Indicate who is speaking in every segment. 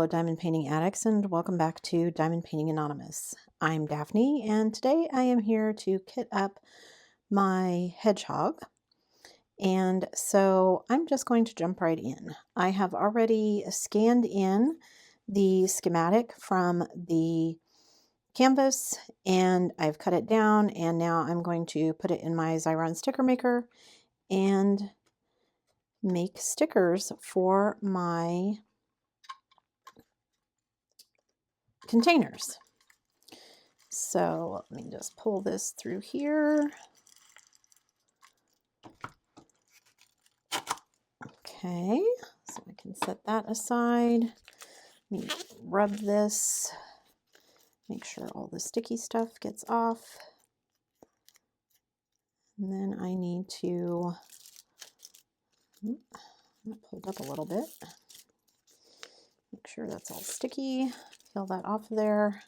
Speaker 1: fellow diamond painting addicts, and welcome back to Diamond Painting Anonymous. I'm Daphne, and today I am here to kit up my hedgehog. And so I'm just going to jump right in. I have already scanned in the schematic from the canvas, and I've cut it down, and now I'm going to put it in my Xyron sticker maker and make stickers for my containers. So let me just pull this through here. Okay, so I can set that aside. Let me rub this, make sure all the sticky stuff gets off. And then I need to, pulled up a little bit. Make sure that's all sticky. Peel that off of there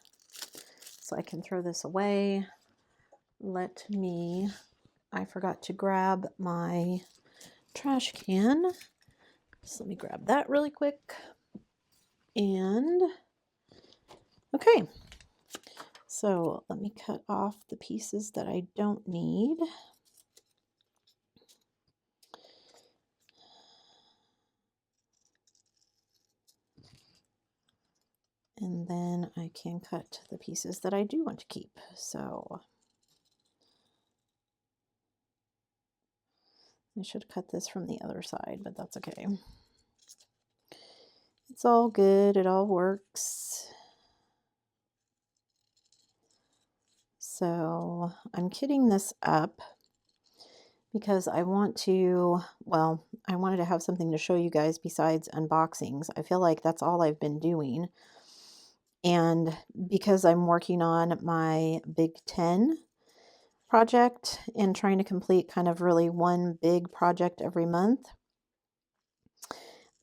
Speaker 1: so I can throw this away. I forgot to grab my trash can. So let me grab that really quick. And okay, so let me cut off the pieces that I don't need. And then I can cut the pieces that I do want to keep. So I should cut this from the other side, but that's okay. It's all good, it all works. So I'm kitting this up because I wanted to have something to show you guys besides unboxings. I feel like that's all I've been doing. And because I'm working on my Big 10 project and trying to complete kind of really one big project every month,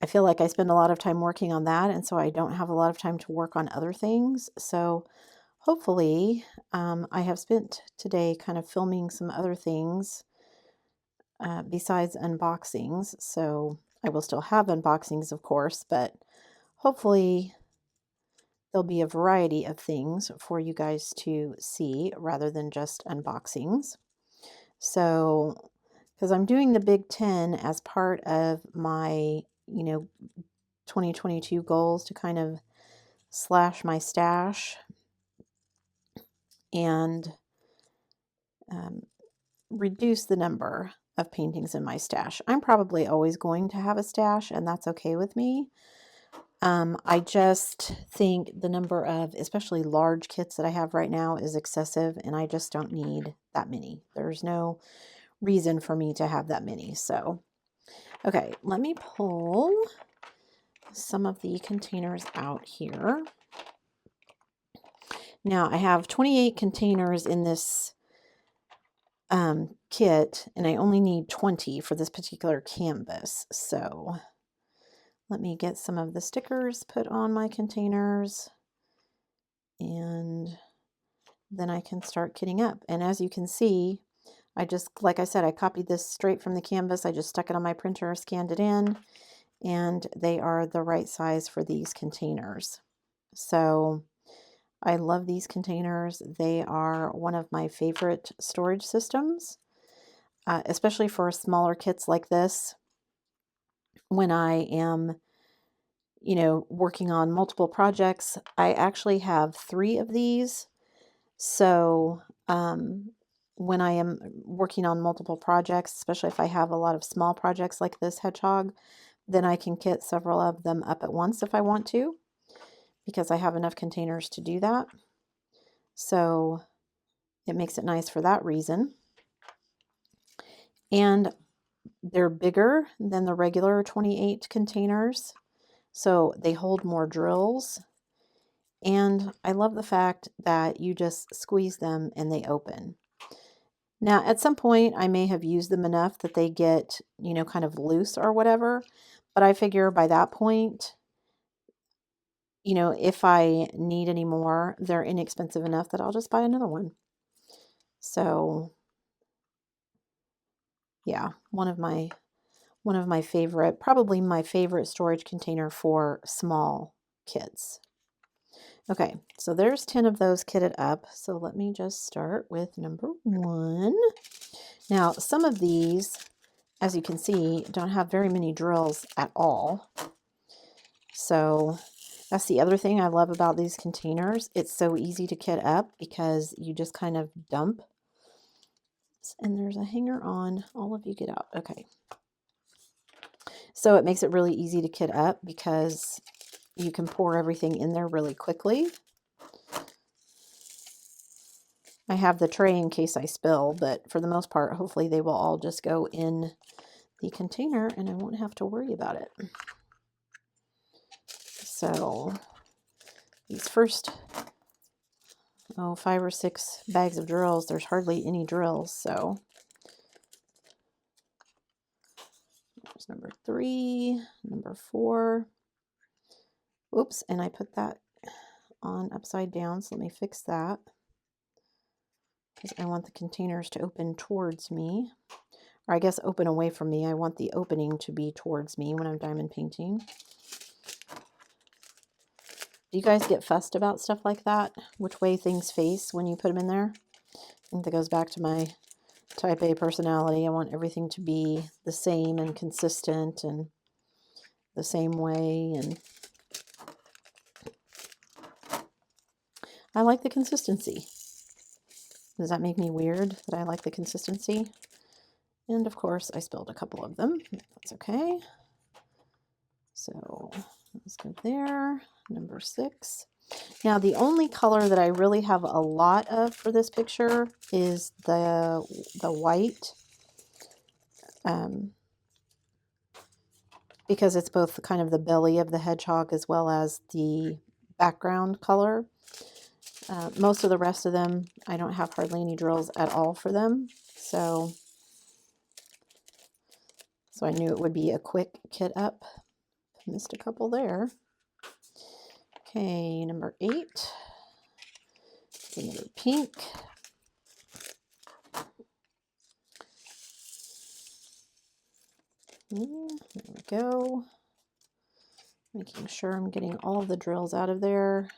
Speaker 1: I feel like I spend a lot of time working on that, and so I don't have a lot of time to work on other things. So hopefully I have spent today kind of filming some other things besides unboxings. So I will still have unboxings, of course, but hopefully there'll be a variety of things for you guys to see rather than just unboxings. So, because I'm doing the Big 10 as part of my, 2022 goals to kind of slash my stash and reduce the number of paintings in my stash. I'm probably always going to have a stash, and that's okay with me. I just think the number of especially large kits that I have right now is excessive, and I just don't need that many. There's no reason for me to have that many. So, okay, let me pull some of the containers out here. Now, I have 28 containers in this kit, and I only need 20 for this particular canvas. So let me get some of the stickers put on my containers, and then I can start kitting up. And as you can see, like I said, I copied this straight from the canvas. I just stuck it on my printer, scanned it in, and they are the right size for these containers. So I love these containers. They are one of my favorite storage systems, especially for smaller kits like this. When I am, working on multiple projects, I actually have 3 of these. So when I am working on multiple projects, especially if I have a lot of small projects like this hedgehog, then I can kit several of them up at once if I want to, because I have enough containers to do that. So it makes it nice for that reason. And they're bigger than the regular 28 containers, so they hold more drills. And I love the fact that you just squeeze them and they open. Now, at some point, I may have used them enough that they get, kind of loose or whatever, but I figure by that point, if I need any more, they're inexpensive enough that I'll just buy another one. So yeah, one of my favorite, probably my favorite storage container for small kits. Okay, so there's 10 of those kitted up. So let me just start with number 1. Now, some of these, as you can see, don't have very many drills at all. So that's the other thing I love about these containers. It's so easy to kit up because you just kind of dump. And there's a hanger on. All of you get out. Okay. So it makes it really easy to kit up because you can pour everything in there really quickly. I have the tray in case I spill, but for the most part, hopefully they will all just go in the container and I won't have to worry about it. So these first 5 or 6 bags of drills, there's hardly any drills. So there's number 3, number 4. Oops, and I put that on upside down, so let me fix that because I want the containers to open towards me, or I guess open away from me. I want the opening to be towards me when I'm diamond painting. Do you guys get fussed about stuff like that? Which way things face when you put them in there? I think that goes back to my type A personality. I want everything to be the same and consistent and the same way, and I like the consistency. Does that make me weird that I like the consistency? And of course I spilled a couple of them. That's okay. So let's go there. Number 6. Now the only color that I really have a lot of for this picture is the white. Because it's both kind of the belly of the hedgehog as well as the background color. Most of the rest of them, I don't have hardly any drills at all for them. So I knew it would be a quick kit up. Missed a couple there. Okay, number 8. Another pink. There we go. Making sure I'm getting all of the drills out of there.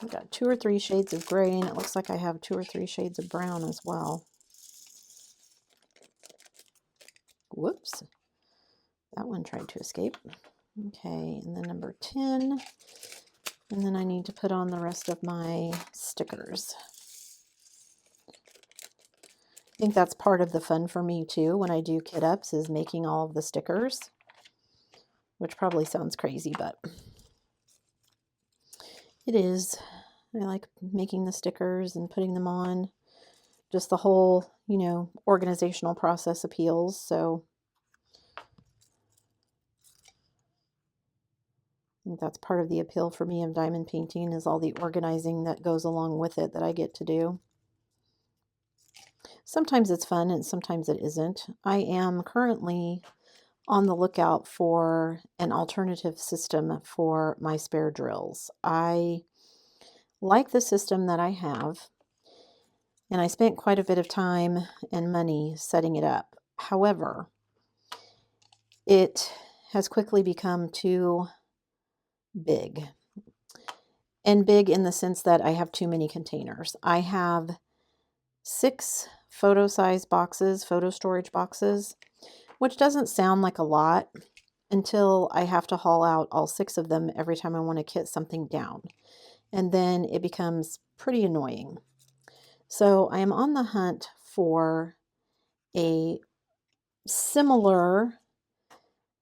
Speaker 1: I've got 2 or 3 shades of gray, and it looks like I have 2 or 3 shades of brown as well. Whoops. That one tried to escape. Okay, and then number 10. And then I need to put on the rest of my stickers. I think that's part of the fun for me too when I do kit ups, is making all of the stickers, which probably sounds crazy, but it is. I like making the stickers and putting them on. Just the whole, organizational process appeals. So I think that's part of the appeal for me of diamond painting, is all the organizing that goes along with it that I get to do. Sometimes it's fun and sometimes it isn't. I am currently on the lookout for an alternative system for my spare drills. I like the system that I have, and I spent quite a bit of time and money setting it up. However, it has quickly become too big. And big in the sense that I have too many containers. I have 6 photo size boxes, photo storage boxes, which doesn't sound like a lot until I have to haul out all 6 of them every time I want to kit something down. And then it becomes pretty annoying. So I am on the hunt for a similar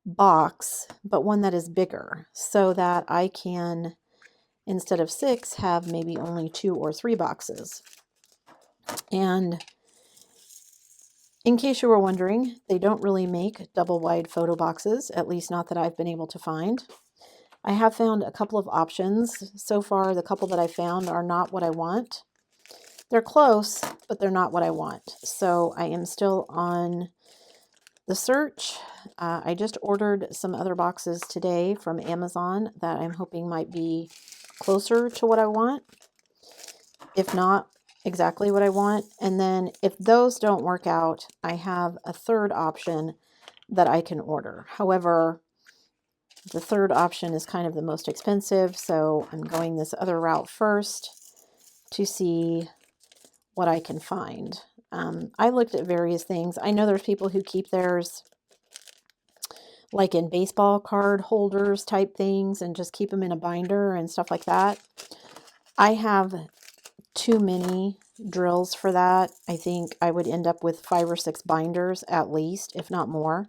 Speaker 1: box, but one that is bigger, so that I can, instead of 6, have maybe only 2 or 3 boxes. And in case you were wondering, they don't really make double wide photo boxes, at least not that I've been able to find. I have found a couple of options. So far, the couple that I found are not what I want. They're close, but they're not what I want. So I am still on the search. I just ordered some other boxes today from Amazon that I'm hoping might be closer to what I want, if not exactly what I want. And then if those don't work out, I have a third option that I can order. However, The third option is kind of the most expensive, so I'm going this other route first to see what I can find. I looked at various things. I know there's people who keep theirs like in baseball card holders type things and just keep them in a binder and stuff like that. I have too many drills for that. I think I would end up with 5 or 6 binders at least, if not more,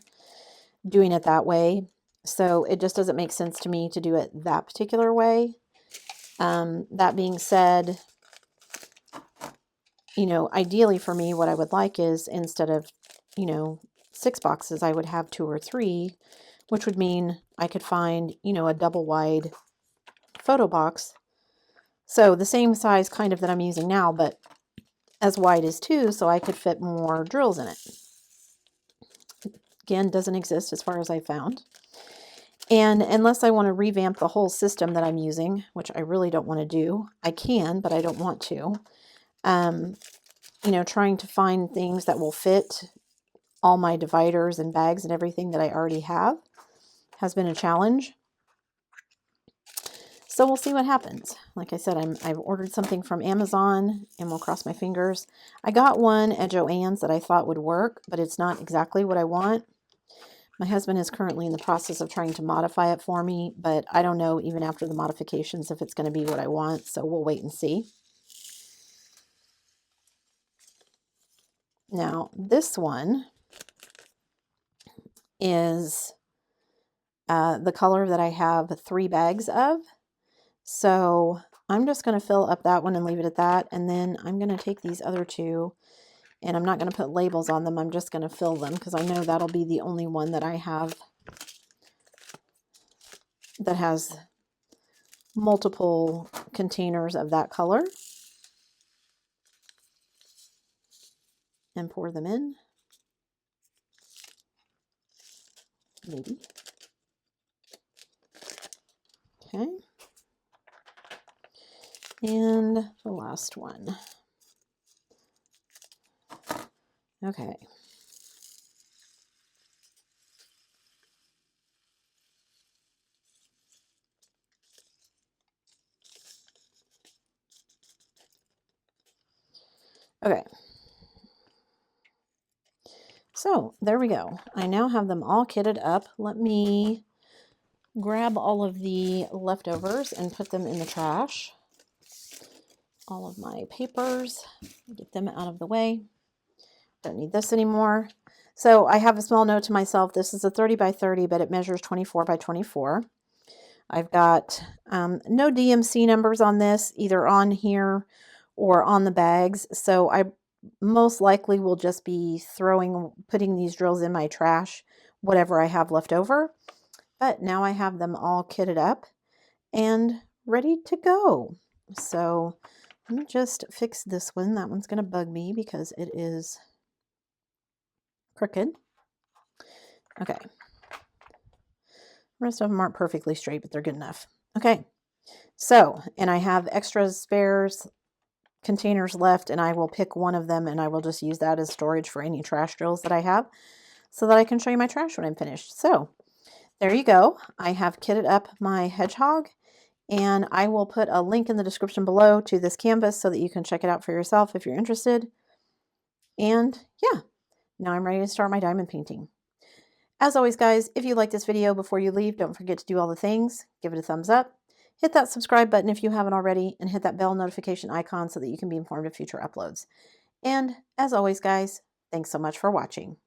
Speaker 1: doing it that way. So it just doesn't make sense to me to do it that particular way. That being said, you know, ideally for me, what I would like is instead of, you know, 6 boxes, I would have 2 or 3, which would mean I could find, you know, a double wide photo box. So the same size kind of that I'm using now, but as wide as 2, so I could fit more drills in it. Again, doesn't exist as far as I found. And unless I want to revamp the whole system that I'm using, which I really don't want to do, I can, but I don't want to. You know, trying to find things that will fit all my dividers and bags and everything that I already have has been a challenge. So we'll see what happens. Like I said, I've ordered something from Amazon, and we'll cross my fingers. I got one at Joann's that I thought would work, but it's not exactly what I want. My husband is currently in the process of trying to modify it for me, but I don't know even after the modifications if it's going to be what I want, so we'll wait and see. Now, this one is the color that I have 3 bags of. So I'm just going to fill up that one and leave it at that. And then I'm going to take these other 2, and I'm not going to put labels on them. I'm just going to fill them because I know that'll be the only one that I have that has multiple containers of that color. And pour them in. Maybe. Okay. And the last one. Okay. Okay. So there we go. I now have them all kitted up. Let me grab all of the leftovers and put them in the trash. All of my papers, get them out of the way. Don't need this anymore. So I have a small note to myself. This is a 30 by 30, but it measures 24 by 24. I've got no DMC numbers on this, either on here or on the bags. So I most likely will just be putting these drills in my trash, whatever I have left over. But now I have them all kitted up and ready to go. So let me just fix this one. That one's going to bug me because it is crooked. Okay. The rest of them aren't perfectly straight, but they're good enough. Okay. So, and I have extra spares containers left, and I will pick one of them and I will just use that as storage for any trash drills that I have so that I can show you my trash when I'm finished. So there you go. I have kitted up my Hedgehog, and I will put a link in the description below to this canvas so that you can check it out for yourself if you're interested. And yeah, now I'm ready to start my diamond painting. As always, guys, if you like this video, before you leave, don't forget to do all the things. Give it a thumbs up. Hit that subscribe button if you haven't already, and hit that bell notification icon so that you can be informed of future uploads. And as always, guys, thanks so much for watching.